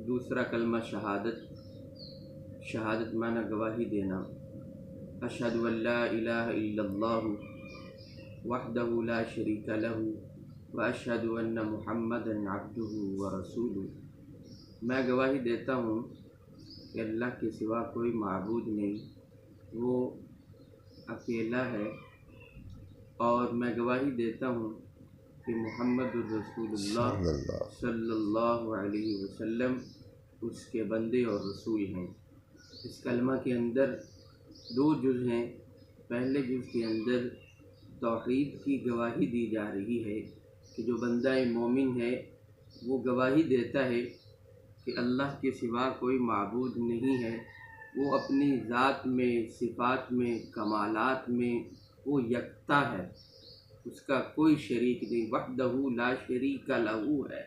دوسرا کلمہ شہادت معنی گواہی دینا، اشہد ان لا الہ الا اللہ وحدہ لا شریک لہ واشہد ان محمدا عبدہ ورسولہ۔ میں گواہی دیتا ہوں کہ اللہ کے سوا کوئی معبود نہیں، وہ اکیلا ہے، اور میں گواہی دیتا ہوں کہ محمد الرسول اللہ صلی اللہ علیہ وسلم اس کے بندے اور رسول ہیں۔ اس کلمہ کے اندر دو جز ہیں۔ پہلے جز کے اندر توحید کی گواہی دی جا رہی ہے کہ جو بندہ مومن ہے وہ گواہی دیتا ہے کہ اللہ کے سوا کوئی معبود نہیں ہے، وہ اپنی ذات میں، صفات میں، کمالات میں وہ یکتا ہے، اس کا کوئی شریک نہیں، وحدہ لا شریک لہ ہے۔